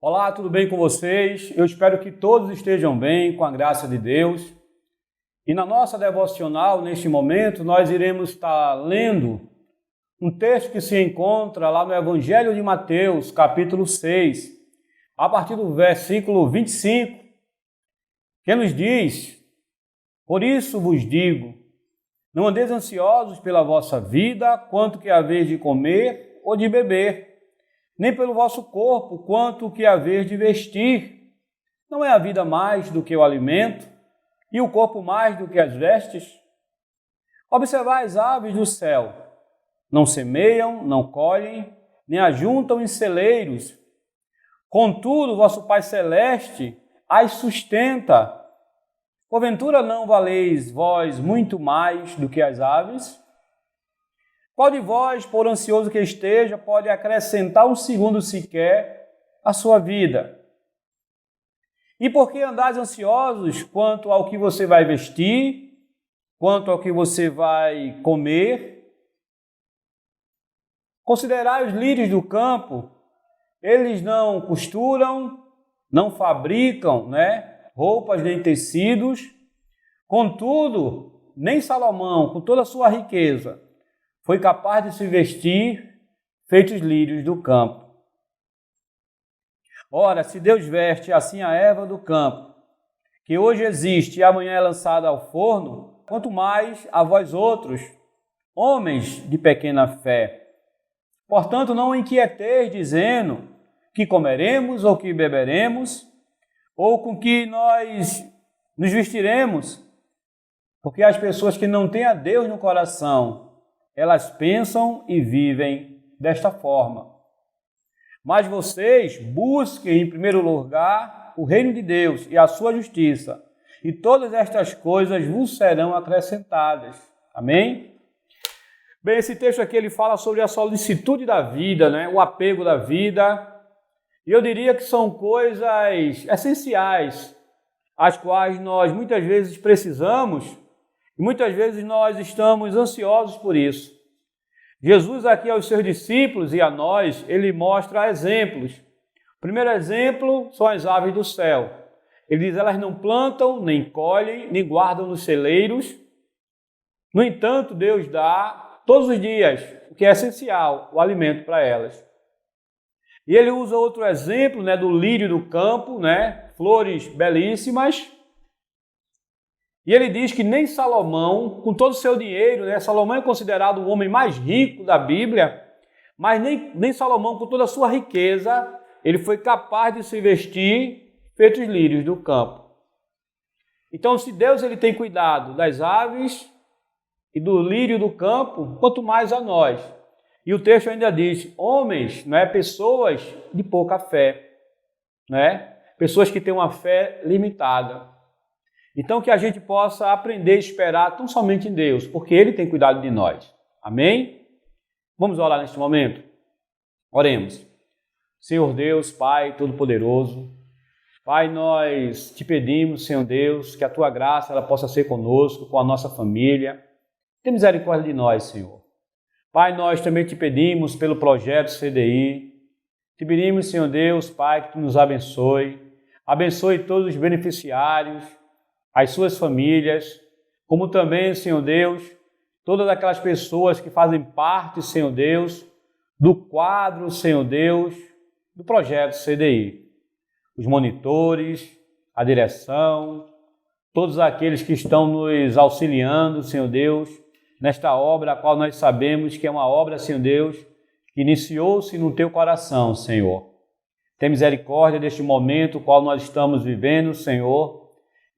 Olá, tudo bem com vocês? Eu espero que todos estejam bem, com a graça de Deus. E na nossa devocional, neste momento, nós iremos estar lendo um texto que se encontra lá no Evangelho de Mateus, capítulo 6, a partir do versículo 25, que nos diz: Por isso vos digo, não andeis ansiosos pela vossa vida, quanto que haveis de comer ou de beber, nem pelo vosso corpo, quanto o que haver de vestir. Não é a vida mais do que o alimento, e o corpo mais do que as vestes? Observai as aves do céu. Não semeiam, não colhem, nem ajuntam em celeiros. Contudo, vosso Pai Celeste as sustenta. Porventura não valeis vós muito mais do que as aves? Qual de vós, por ansioso que esteja, pode acrescentar um segundo sequer à sua vida? E por que andais ansiosos quanto ao que você vai vestir, quanto ao que você vai comer? Considerai os lírios do campo, eles não costuram, não fabricam, roupas nem tecidos. Contudo, nem Salomão, com toda a sua riqueza, foi capaz de se vestir feito os lírios do campo. Ora, se Deus veste assim a erva do campo, que hoje existe e amanhã é lançada ao forno, quanto mais a vós outros, homens de pequena fé. Portanto, não inquieteis dizendo que comeremos ou que beberemos, ou com que nós nos vestiremos, porque as pessoas que não têm a Deus no coração, elas pensam e vivem desta forma. Mas vocês busquem em primeiro lugar o reino de Deus e a sua justiça, e todas estas coisas vos serão acrescentadas. Amém? Bem, esse texto aqui ele fala sobre a solicitude da vida, o apego da vida, e eu diria que são coisas essenciais, as quais nós muitas vezes precisamos, e muitas vezes nós estamos ansiosos por isso. Jesus aqui aos seus discípulos e a nós, ele mostra exemplos. O primeiro exemplo são as aves do céu. Ele diz, elas não plantam, nem colhem, nem guardam nos celeiros. No entanto, Deus dá todos os dias o que é essencial, o alimento para elas. E ele usa outro exemplo do lírio do campo, flores belíssimas. E ele diz que nem Salomão, com todo o seu dinheiro, Salomão é considerado o homem mais rico da Bíblia, mas nem Salomão, com toda a sua riqueza, ele foi capaz de se vestir feito os lírios do campo. Então, se Deus ele tem cuidado das aves e do lírio do campo, quanto mais a nós. E o texto ainda diz, homens, pessoas de pouca fé, pessoas que têm uma fé limitada. Então, que a gente possa aprender a esperar tão somente em Deus, porque Ele tem cuidado de nós. Amém? Vamos orar neste momento? Oremos. Senhor Deus, Pai Todo-Poderoso, Pai, nós te pedimos, Senhor Deus, que a Tua graça ela possa ser conosco, com a nossa família. Tem misericórdia de nós, Senhor. Pai, nós também te pedimos pelo projeto CDI. Te pedimos, Senhor Deus, Pai, que Tu nos abençoe. Abençoe todos os beneficiários, as suas famílias, como também, Senhor Deus, todas aquelas pessoas que fazem parte, Senhor Deus, do quadro, Senhor Deus, do projeto CDI. Os monitores, a direção, todos aqueles que estão nos auxiliando, Senhor Deus, nesta obra, a qual nós sabemos que é uma obra, Senhor Deus, que iniciou-se no Teu coração, Senhor. Tem misericórdia deste momento, o qual nós estamos vivendo, Senhor,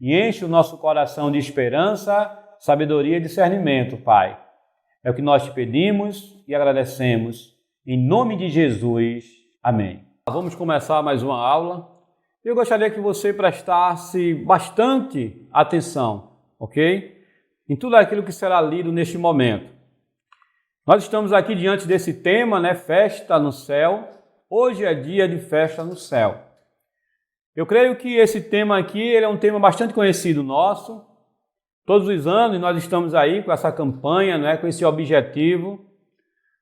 e enche o nosso coração de esperança, sabedoria e discernimento, Pai. É o que nós te pedimos e agradecemos. Em nome de Jesus. Amém. Vamos começar mais uma aula. Eu gostaria que você prestasse bastante atenção, ok? Em tudo aquilo que será lido neste momento. Nós estamos aqui diante desse tema, festa no céu. Hoje é dia de festa no céu. Eu creio que esse tema aqui ele é um tema bastante conhecido nosso. Todos os anos nós estamos aí com essa campanha, com esse objetivo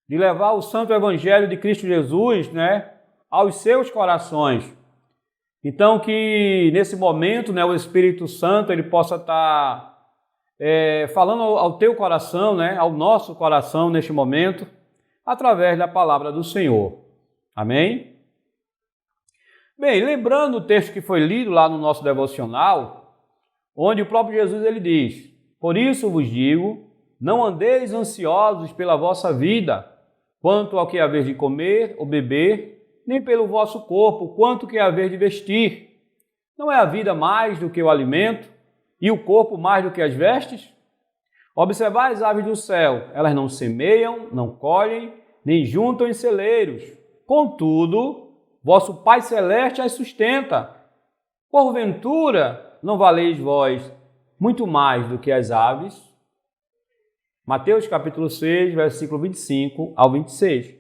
de levar o Santo Evangelho de Cristo Jesus, aos seus corações. Então que nesse momento, né, o Espírito Santo ele possa estar falando ao teu coração, né, ao nosso coração neste momento, através da palavra do Senhor. Amém? Bem, lembrando o texto que foi lido lá no nosso devocional, onde o próprio Jesus ele diz: por isso vos digo, não andeis ansiosos pela vossa vida, quanto ao que haver de comer ou beber, nem pelo vosso corpo, quanto que haver de vestir. Não é a vida mais do que o alimento, e o corpo mais do que as vestes? Observai as aves do céu, elas não semeiam, não colhem, nem juntam em celeiros. Contudo, vosso Pai Celeste as sustenta. Porventura, não valeis vós muito mais do que as aves? Mateus capítulo 6, versículo 25 ao 26.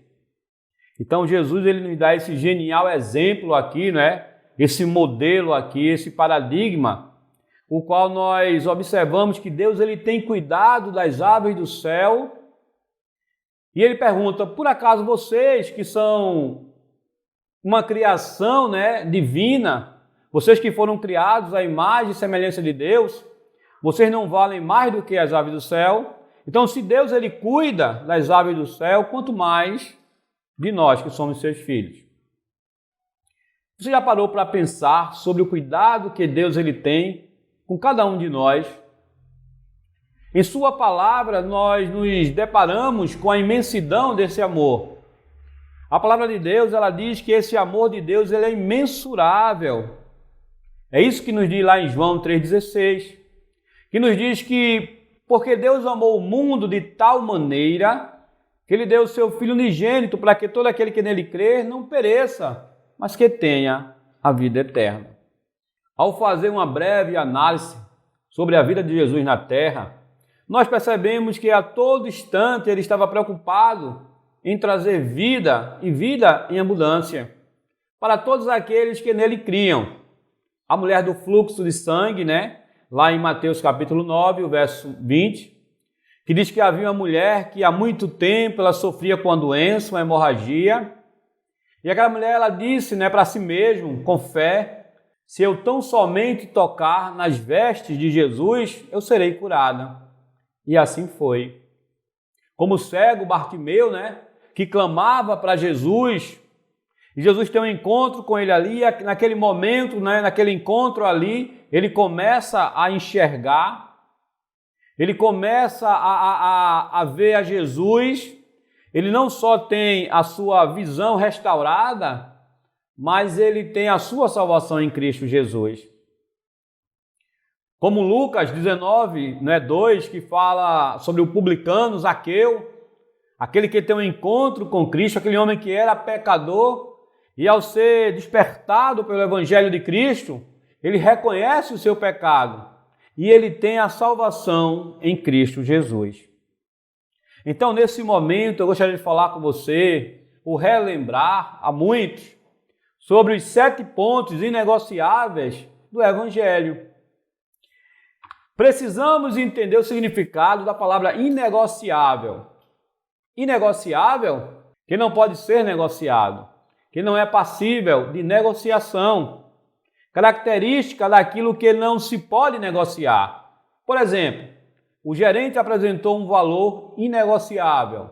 Então, Jesus ele nos dá esse genial exemplo aqui, né? Esse modelo aqui, esse paradigma, o qual nós observamos que Deus ele tem cuidado das aves do céu. E ele pergunta: por acaso vocês que são uma criação, né, divina, vocês que foram criados à imagem e semelhança de Deus, vocês não valem mais do que as aves do céu? Então, se Deus ele cuida das aves do céu, quanto mais de nós que somos seus filhos. Você já parou para pensar sobre o cuidado que Deus ele tem com cada um de nós? Em sua palavra, nós nos deparamos com a imensidão desse amor. A palavra de Deus, ela diz que esse amor de Deus ele é imensurável. É isso que nos diz lá em João 3,16, que nos diz que porque Deus amou o mundo de tal maneira que ele deu o seu Filho unigênito para que todo aquele que nele crer não pereça, mas que tenha a vida eterna. Ao fazer uma breve análise sobre a vida de Jesus na terra, nós percebemos que a todo instante ele estava preocupado em trazer vida e vida em abundância para todos aqueles que nele criam. A mulher do fluxo de sangue, né? Lá em Mateus capítulo 9, o verso 20, que diz que havia uma mulher que há muito tempo ela sofria com uma doença, uma hemorragia, e aquela mulher ela disse, né, para si mesma, com fé: se eu tão somente tocar nas vestes de Jesus, eu serei curada. E assim foi. Como o cego Bartimeu, né, que clamava para Jesus, e Jesus tem um encontro com ele ali, e naquele momento, né, naquele encontro ali, ele começa a enxergar, ele começa a ver a Jesus. Ele não só tem a sua visão restaurada, mas ele tem a sua salvação em Cristo Jesus. Como Lucas 19, né, 2, que fala sobre o publicano Zaqueu, aquele que tem um encontro com Cristo, aquele homem que era pecador, e ao ser despertado pelo Evangelho de Cristo, ele reconhece o seu pecado e ele tem a salvação em Cristo Jesus. Então, nesse momento, eu gostaria de falar com você, ou relembrar a muitos, sobre os 7 pontos inegociáveis do Evangelho. Precisamos entender o significado da palavra inegociável. Inegociável, que não pode ser negociado, que não é passível de negociação. Característica daquilo que não se pode negociar. Por exemplo, o gerente apresentou um valor inegociável,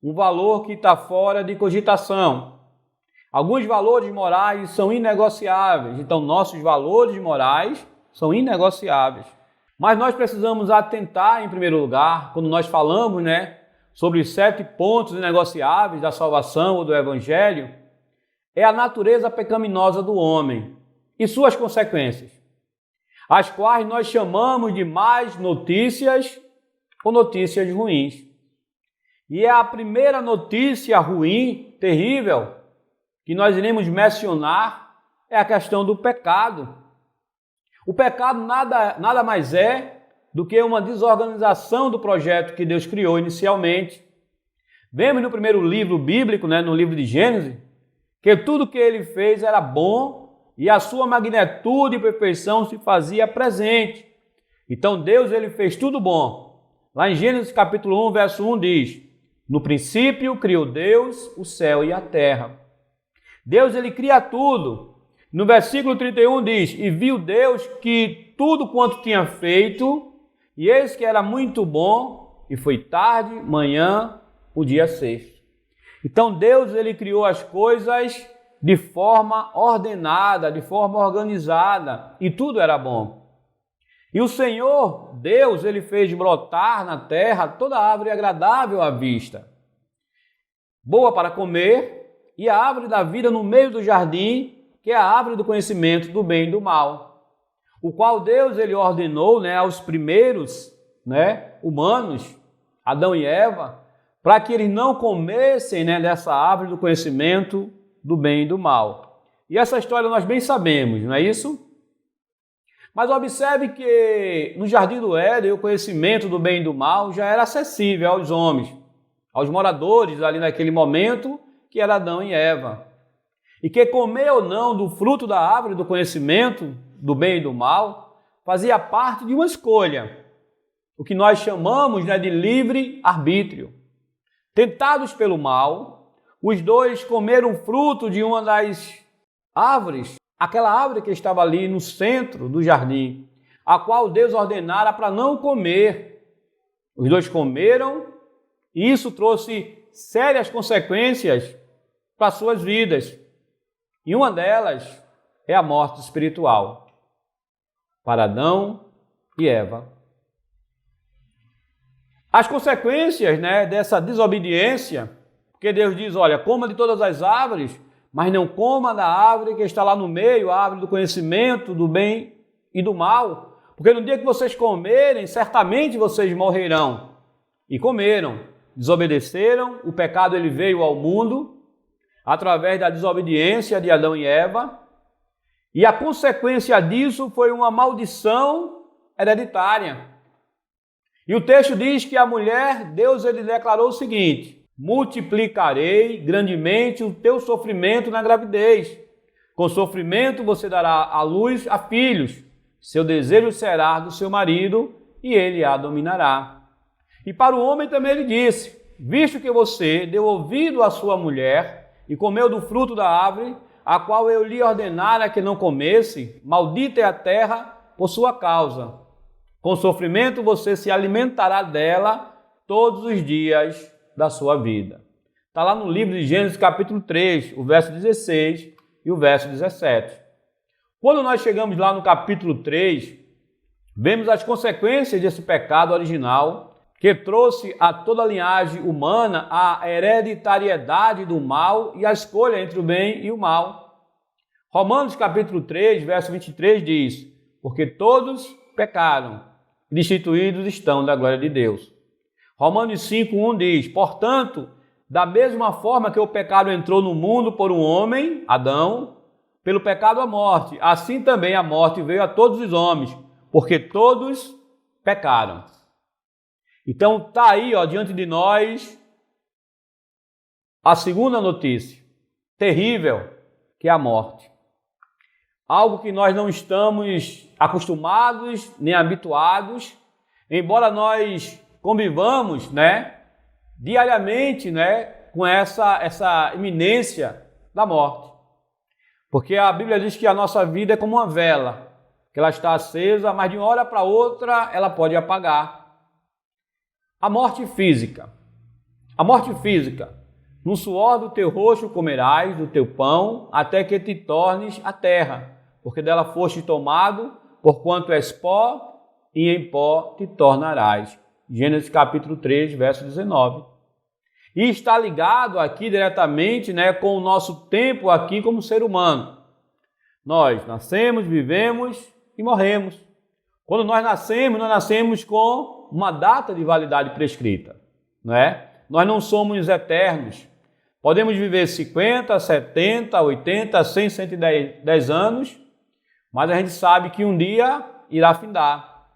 um valor que está fora de cogitação. Alguns valores morais são inegociáveis, então nossos valores morais são inegociáveis. Mas nós precisamos atentar, em primeiro lugar, quando nós falamos, né, sobre os 7 pontos inegociáveis da salvação ou do Evangelho, é a natureza pecaminosa do homem e suas consequências, as quais nós chamamos de más notícias ou notícias ruins. E a primeira notícia ruim, terrível, que nós iremos mencionar é a questão do pecado. O pecado nada mais é do que uma desorganização do projeto que Deus criou inicialmente. Vemos no primeiro livro bíblico, né, no livro de Gênesis, que tudo que ele fez era bom e a sua magnitude e perfeição se fazia presente. Então Deus ele fez tudo bom. Lá em Gênesis capítulo 1, verso 1 diz: no princípio criou Deus o céu e a terra. Deus ele cria tudo. No versículo 31 diz: e viu Deus que tudo quanto tinha feito, e eis que era muito bom, e foi tarde, manhã, o dia sexto. Então Deus, ele criou as coisas de forma ordenada, de forma organizada, e tudo era bom. E o Senhor, Deus, ele fez brotar na terra toda árvore agradável à vista, boa para comer, e a árvore da vida no meio do jardim, que é a árvore do conhecimento do bem e do mal, o qual Deus, ele ordenou, aos primeiros, humanos, Adão e Eva, para que eles não comessem, dessa árvore do conhecimento do bem e do mal. E essa história nós bem sabemos, não é isso? Mas observe que no Jardim do Éden o conhecimento do bem e do mal já era acessível aos homens, aos moradores ali naquele momento, que era Adão e Eva. E que comer ou não do fruto da árvore do conhecimento do bem e do mal fazia parte de uma escolha, o que nós chamamos de livre arbítrio. Tentados pelo mal, os dois comeram fruto de uma das árvores, aquela árvore que estava ali no centro do jardim, a qual Deus ordenara para não comer. Os dois comeram e isso trouxe sérias consequências para suas vidas. E uma delas é a morte espiritual para Adão e Eva. As consequências dessa desobediência, porque Deus diz, olha, coma de todas as árvores, mas não coma da árvore que está lá no meio, a árvore do conhecimento do bem e do mal, porque no dia que vocês comerem, certamente vocês morrerão. E comeram, desobedeceram, o pecado ele veio ao mundo através da desobediência de Adão e Eva, e a consequência disso foi uma maldição hereditária. E o texto diz que a mulher, Deus ele declarou o seguinte: multiplicarei grandemente o teu sofrimento na gravidez. Com sofrimento você dará à luz a filhos. Seu desejo será do seu marido e ele a dominará. E para o homem também ele disse: visto que você deu ouvido à sua mulher e comeu do fruto da árvore, a qual eu lhe ordenara que não comesse, maldita é a terra por sua causa. Com sofrimento você se alimentará dela todos os dias da sua vida. Está lá no livro de Gênesis capítulo 3, o verso 16 e o verso 17. Quando nós chegamos lá no capítulo 3, vemos as consequências desse pecado original que trouxe a toda a linhagem humana a hereditariedade do mal e a escolha entre o bem e o mal. Romanos capítulo 3, verso 23 diz: porque todos pecaram, destituídos estão da glória de Deus. Romanos 5:1 diz: portanto, da mesma forma que o pecado entrou no mundo por um homem, Adão, pelo pecado a morte, assim também a morte veio a todos os homens, porque todos pecaram. Então está aí, diante de nós, a segunda notícia terrível, que é a morte. Algo que nós não estamos acostumados nem habituados, embora nós convivamos, diariamente, com essa iminência da morte. Porque a Bíblia diz que a nossa vida é como uma vela, que ela está acesa, mas de uma hora para outra ela pode apagar. A morte física. A morte física. No suor do teu rosto comerás do teu pão, até que te tornes a terra, porque dela foste tomado, porquanto és pó, e em pó te tornarás. Gênesis capítulo 3, verso 19. E está ligado aqui diretamente com o nosso tempo aqui como ser humano. Nós nascemos, vivemos e morremos. Quando nós nascemos com uma data de validade prescrita. Nós não somos eternos. Podemos viver 50, 70, 80, 100, 110 anos, mas a gente sabe que um dia irá findar.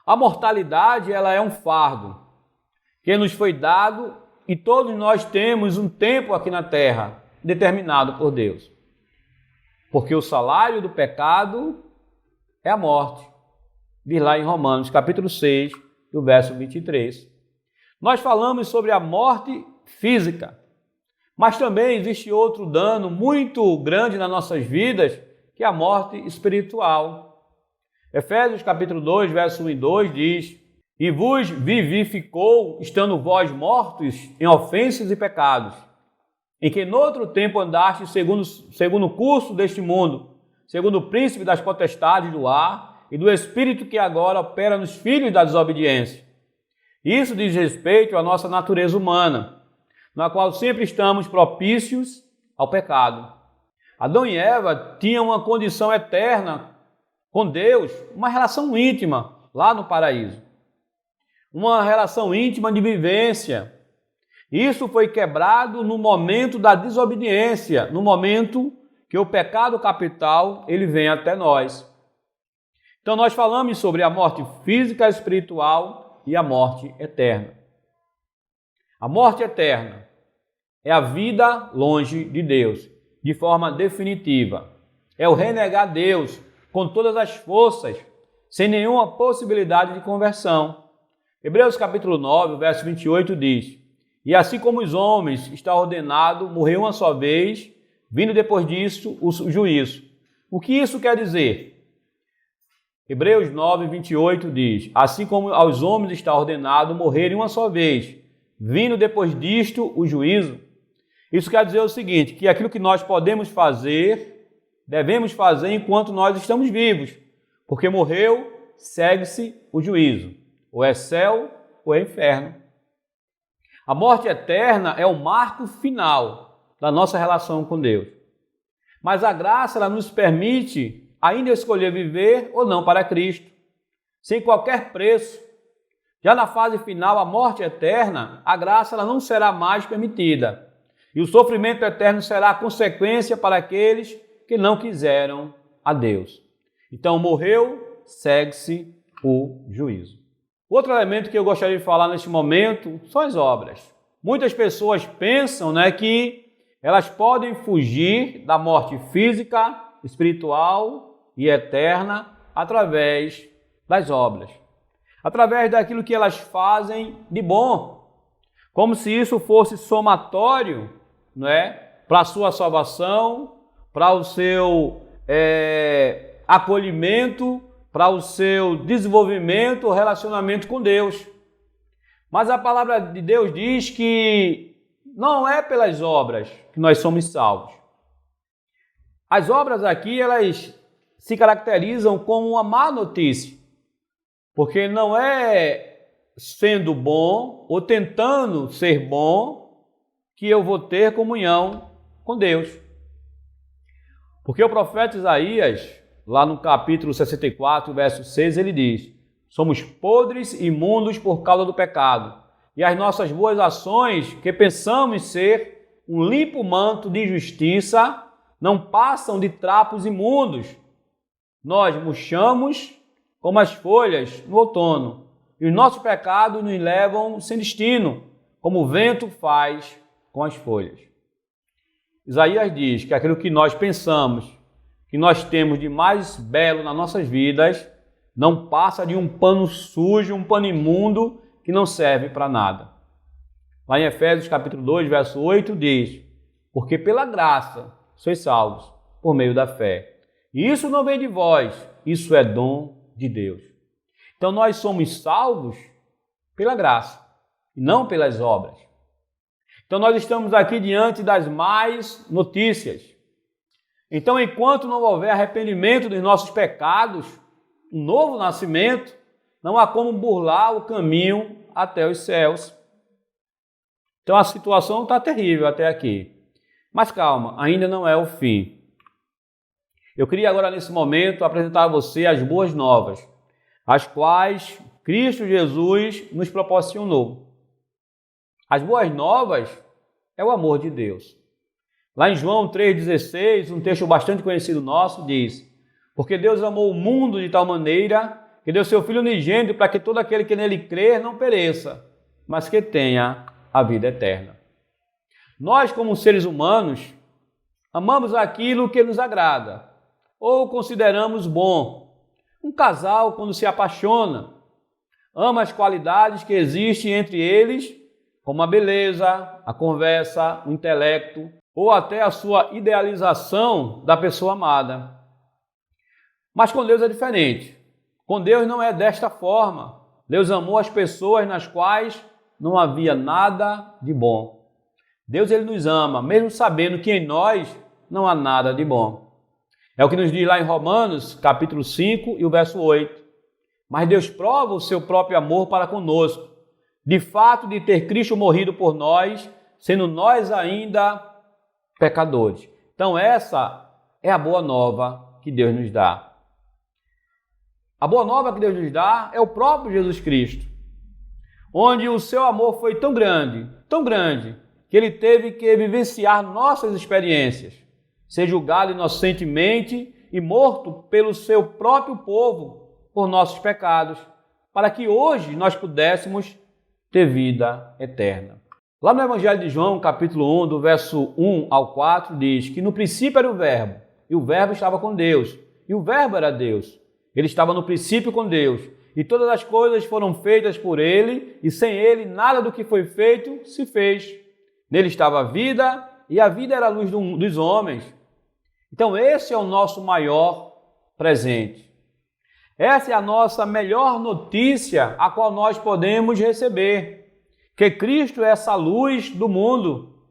A mortalidade, ela é um fardo que nos foi dado e todos nós temos um tempo aqui na terra determinado por Deus. Porque o salário do pecado é a morte. Diz lá em Romanos capítulo 6, o verso 23. Nós falamos sobre a morte física, Mas também existe outro dano muito grande nas nossas vidas, que é a morte espiritual. Efésios capítulo 2, verso 1 e 2 diz: E vos vivificou, estando vós mortos em ofensas e pecados, em que noutro tempo andastes segundo o curso deste mundo, segundo o príncipe das potestades do ar e do espírito que agora opera nos filhos da desobediência. Isso diz respeito à nossa natureza humana, na qual sempre estamos propícios ao pecado. Adão e Eva tinham uma condição eterna com Deus, uma relação íntima lá no paraíso. Uma relação íntima de vivência. Isso foi quebrado no momento da desobediência, no momento que o pecado capital ele vem até nós. Então nós falamos sobre a morte física, espiritual e a morte eterna. A morte eterna é a vida longe de Deus, de forma definitiva. É o renegar Deus com todas as forças, sem nenhuma possibilidade de conversão. Hebreus capítulo 9, verso 28 diz: E assim como os homens está ordenado morrer uma só vez, vindo depois disso o juízo. O que isso quer dizer? Hebreus 9, 28 diz: Assim como aos homens está ordenado morrerem uma só vez, vindo depois disto o juízo. Isso quer dizer o seguinte, que aquilo que nós podemos fazer, devemos fazer enquanto nós estamos vivos, porque morreu, segue-se o juízo. Ou é céu ou é inferno. A morte eterna é o marco final da nossa relação com Deus. Mas a graça ela nos permite ainda escolher viver ou não para Cristo, sem qualquer preço. Já na fase final, a morte eterna, a graça ela não será mais permitida. E o sofrimento eterno será a consequência para aqueles que não quiseram a Deus. Então, morreu, segue-se o juízo. Outro elemento que eu gostaria de falar neste momento são as obras. Muitas pessoas pensam, que elas podem fugir da morte física, espiritual e eterna através das obras. Através daquilo que elas fazem de bom. Como se isso fosse somatório, para a sua salvação, para o seu acolhimento, para o seu desenvolvimento, relacionamento com Deus. Mas a palavra de Deus diz que não é pelas obras que nós somos salvos. As obras aqui, elas se caracterizam como uma má notícia, porque não é sendo bom ou tentando ser bom que eu vou ter comunhão com Deus. Porque o profeta Isaías, lá no capítulo 64, verso 6, ele diz: somos podres e imundos por causa do pecado, e as nossas boas ações, que pensamos ser um limpo manto de justiça, não passam de trapos imundos. Nós murchamos como as folhas no outono, e os nossos pecados nos levam sem destino, como o vento faz com as folhas. Isaías diz que aquilo que nós pensamos, que nós temos de mais belo nas nossas vidas, não passa de um pano sujo, um pano imundo que não serve para nada. Lá em Efésios capítulo 2, verso 8 diz: porque pela graça sois salvos por meio da fé. E isso não vem de vós, isso é dom de Deus. Então nós somos salvos pela graça e não pelas obras. Então nós estamos aqui diante das más notícias. Então, enquanto não houver arrependimento dos nossos pecados, um novo nascimento, não há como burlar o caminho até os céus. Então a situação está terrível até aqui. Mas calma, ainda não é o fim. Eu queria agora, nesse momento, apresentar a você as boas novas, as quais Cristo Jesus nos proporcionou. As boas novas é o amor de Deus. Lá em João 3,16, um texto bastante conhecido nosso, diz: porque Deus amou o mundo de tal maneira que deu seu Filho unigênito para que todo aquele que nele crer não pereça, mas que tenha a vida eterna. Nós, como seres humanos, amamos aquilo que nos agrada ou consideramos bom. Um casal, quando se apaixona, ama as qualidades que existem entre eles, como a beleza, a conversa, o intelecto, ou até a sua idealização da pessoa amada. Mas com Deus é diferente. Com Deus não é desta forma. Deus amou as pessoas nas quais não havia nada de bom. Deus ele nos ama, mesmo sabendo que em nós não há nada de bom. É o que nos diz lá em Romanos, capítulo 5 e o verso 8. Mas Deus prova o seu próprio amor para conosco, de fato de ter Cristo morrido por nós, sendo nós ainda pecadores. Então essa é a boa nova que Deus nos dá. A boa nova que Deus nos dá é o próprio Jesus Cristo, onde o seu amor foi tão grande, que ele teve que vivenciar nossas experiências, ser julgado inocentemente e morto pelo seu próprio povo por nossos pecados, para que hoje nós pudéssemos ter vida eterna. Lá no Evangelho de João, capítulo 1, do verso 1 ao 4, diz que no princípio era o Verbo, e o Verbo estava com Deus, e o Verbo era Deus. Ele estava no princípio com Deus, e todas as coisas foram feitas por ele, e sem ele nada do que foi feito se fez. Nele estava a vida, e a vida era a luz dos homens. Então esse é o nosso maior presente. Essa é a nossa melhor notícia a qual nós podemos receber, que Cristo é essa luz do mundo,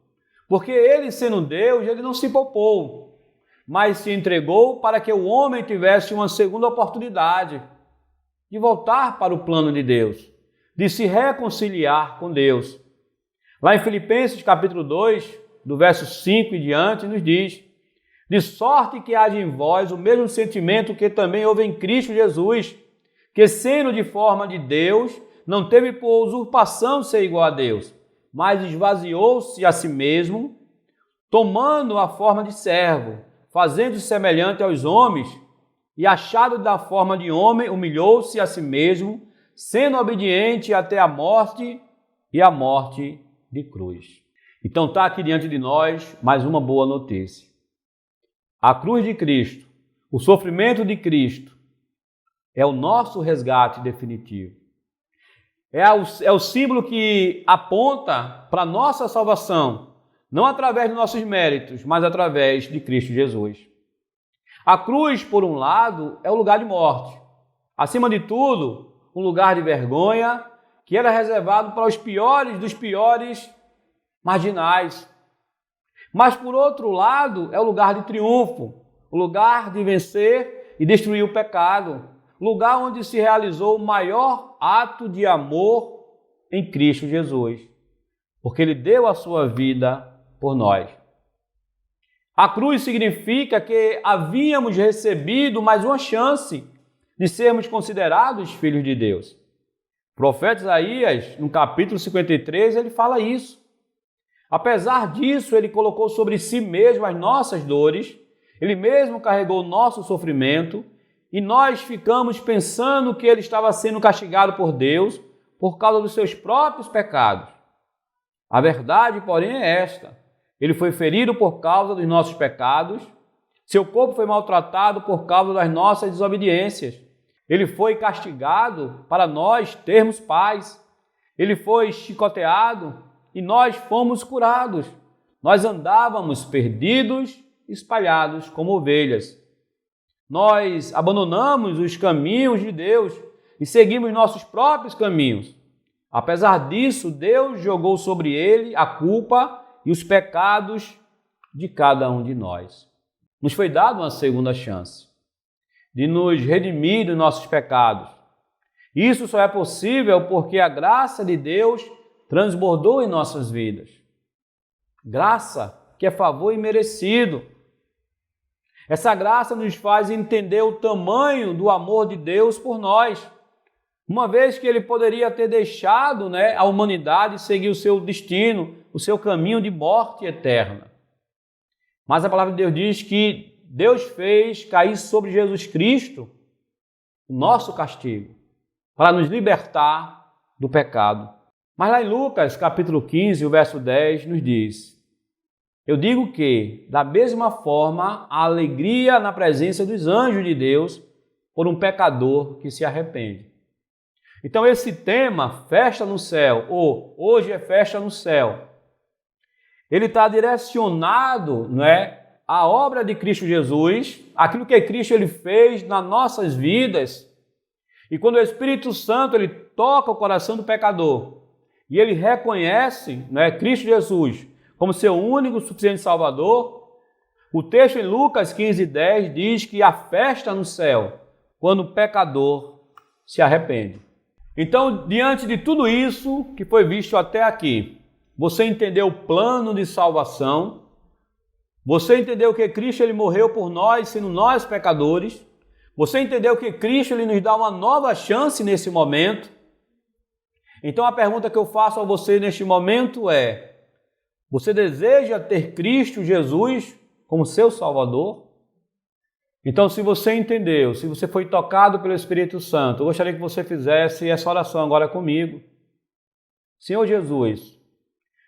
porque ele, sendo Deus, ele não se poupou, mas se entregou para que o homem tivesse uma segunda oportunidade de voltar para o plano de Deus, de se reconciliar com Deus. Lá em Filipenses capítulo 2, do verso 5 e diante, nos diz: de sorte que haja em vós o mesmo sentimento que também houve em Cristo Jesus, que sendo de forma de Deus, não teve por usurpação ser igual a Deus, mas esvaziou-se a si mesmo, tomando a forma de servo, fazendo-se semelhante aos homens, e achado da forma de homem, humilhou-se a si mesmo, sendo obediente até a morte e a morte de cruz. Então está aqui diante de nós mais uma boa notícia. A cruz de Cristo, o sofrimento de Cristo, é o nosso resgate definitivo. É o símbolo que aponta para a nossa salvação, não através dos nossos méritos, mas através de Cristo Jesus. A cruz, por um lado, é o lugar de morte. Acima de tudo, um lugar de vergonha que era reservado para os piores dos piores marginais. Mas, por outro lado, é o lugar de triunfo, o lugar de vencer e destruir o pecado, lugar onde se realizou o maior ato de amor em Cristo Jesus, porque Ele deu a sua vida por nós. A cruz significa que havíamos recebido mais uma chance de sermos considerados filhos de Deus. O profeta Isaías, no capítulo 53, ele fala isso. Apesar disso, ele colocou sobre si mesmo as nossas dores, ele mesmo carregou o nosso sofrimento, e nós ficamos pensando que ele estava sendo castigado por Deus por causa dos seus próprios pecados. A verdade, porém, é esta: ele foi ferido por causa dos nossos pecados, seu corpo foi maltratado por causa das nossas desobediências, ele foi castigado para nós termos paz, ele foi chicoteado e nós fomos curados. Nós andávamos perdidos, espalhados como ovelhas. Nós abandonamos os caminhos de Deus e seguimos nossos próprios caminhos. Apesar disso, Deus jogou sobre ele a culpa e os pecados de cada um de nós. Nos foi dada uma segunda chance de nos redimir dos nossos pecados. Isso só é possível porque a graça de Deus transbordou em nossas vidas. Graça que é favor imerecido. Essa graça nos faz entender o tamanho do amor de Deus por nós. Uma vez que ele poderia ter deixado, a humanidade seguir o seu destino, o seu caminho de morte eterna. Mas a palavra de Deus diz que Deus fez cair sobre Jesus Cristo o nosso castigo, para nos libertar do pecado. Mas lá em Lucas, capítulo 15, o verso 10, nos diz: eu digo que, da mesma forma, há alegria na presença dos anjos de Deus por um pecador que se arrepende. Então esse tema, festa no céu, ou hoje é festa no céu, ele está direcionado, não é, à obra de Cristo Jesus, aquilo que Cristo ele fez nas nossas vidas. E quando o Espírito Santo ele toca o coração do pecador e ele reconhece, né, Cristo Jesus como seu único e suficiente Salvador, o texto em Lucas 15:10 diz que há festa no céu quando o pecador se arrepende. Então, diante de tudo isso que foi visto até aqui, você entendeu o plano de salvação, você entendeu que Cristo ele morreu por nós, sendo nós pecadores, você entendeu que Cristo ele nos dá uma nova chance nesse momento. Então a pergunta que eu faço a você neste momento é: você deseja ter Cristo Jesus como seu Salvador? Então, se você entendeu, se você foi tocado pelo Espírito Santo, eu gostaria que você fizesse essa oração agora comigo. Senhor Jesus,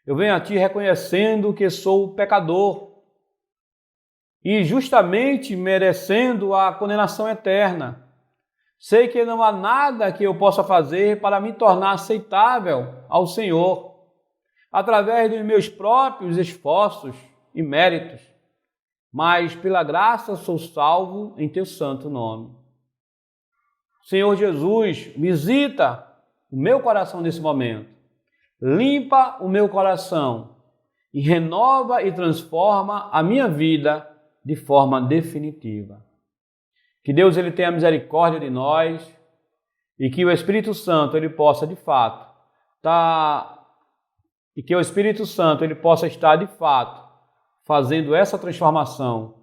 eu venho a Ti reconhecendo que sou pecador e justamente merecendo a condenação eterna. Sei que não há nada que eu possa fazer para me tornar aceitável ao Senhor, através dos meus próprios esforços e méritos, mas pela graça sou salvo em Teu santo nome. Senhor Jesus, visita o meu coração nesse momento, limpa o meu coração e renova e transforma a minha vida de forma definitiva. Que Deus ele tenha misericórdia de nós e que o Espírito Santo ele possa de fato estar de fato fazendo essa transformação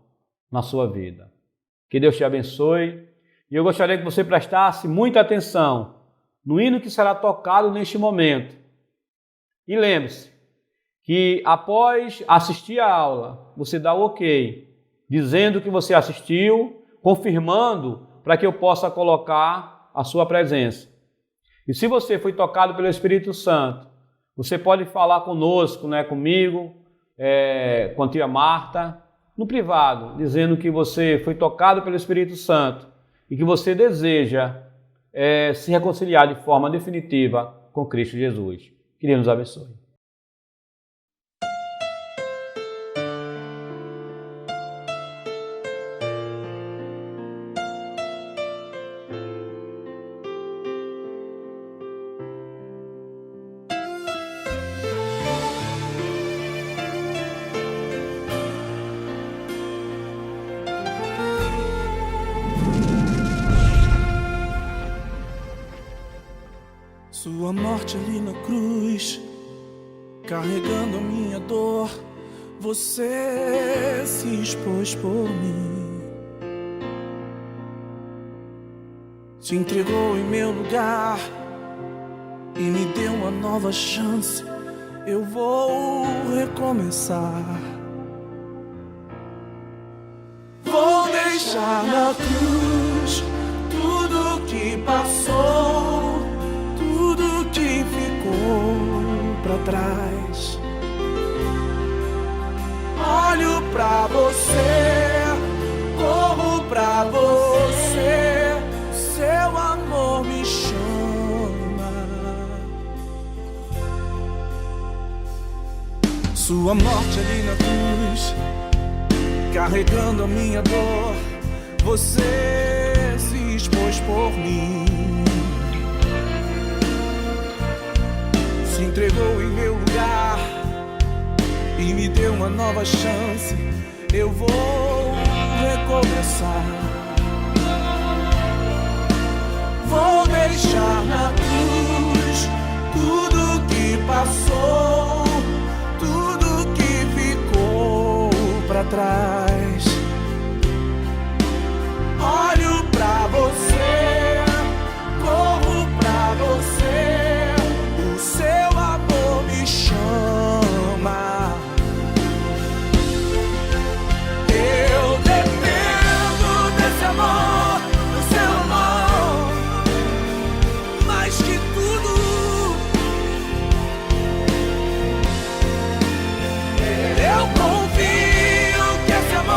na sua vida. Que Deus te abençoe e eu gostaria que você prestasse muita atenção no hino que será tocado neste momento. E lembre-se que após assistir a aula, você dá o ok, dizendo que você assistiu, confirmando para que eu possa colocar a sua presença. E se você foi tocado pelo Espírito Santo, você pode falar conosco, né, comigo, com a tia Marta, no privado, dizendo que você foi tocado pelo Espírito Santo e que você deseja se reconciliar de forma definitiva com Cristo Jesus. Que Deus nos abençoe. Sua morte ali na cruz, carregando a minha dor, você se expôs por mim, se entregou em meu lugar e me deu uma nova chance. Eu vou recomeçar, vou deixar na cruz tudo que passou, que ficou pra trás. Olho pra você, corro pra você, seu amor me chama. Sua morte ali na cruz, carregando a minha dor, você se expôs por mim, se entregou em meu lugar e me deu uma nova chance. Eu vou recomeçar, vou deixar na cruz tudo que passou, tudo que ficou pra trás. Olho pra você, corro pra você, seu amor me chama. Eu dependo desse amor, do seu amor, mais que tudo. Eu confio que esse amor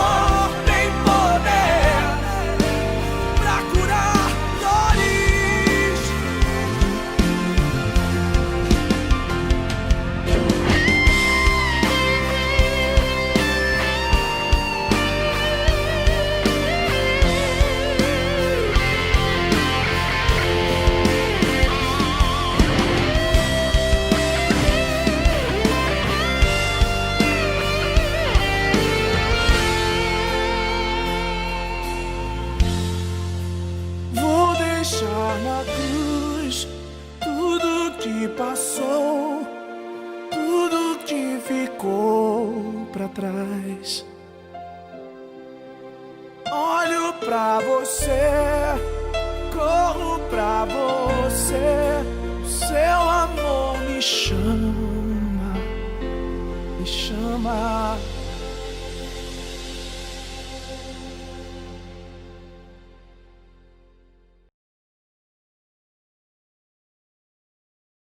você.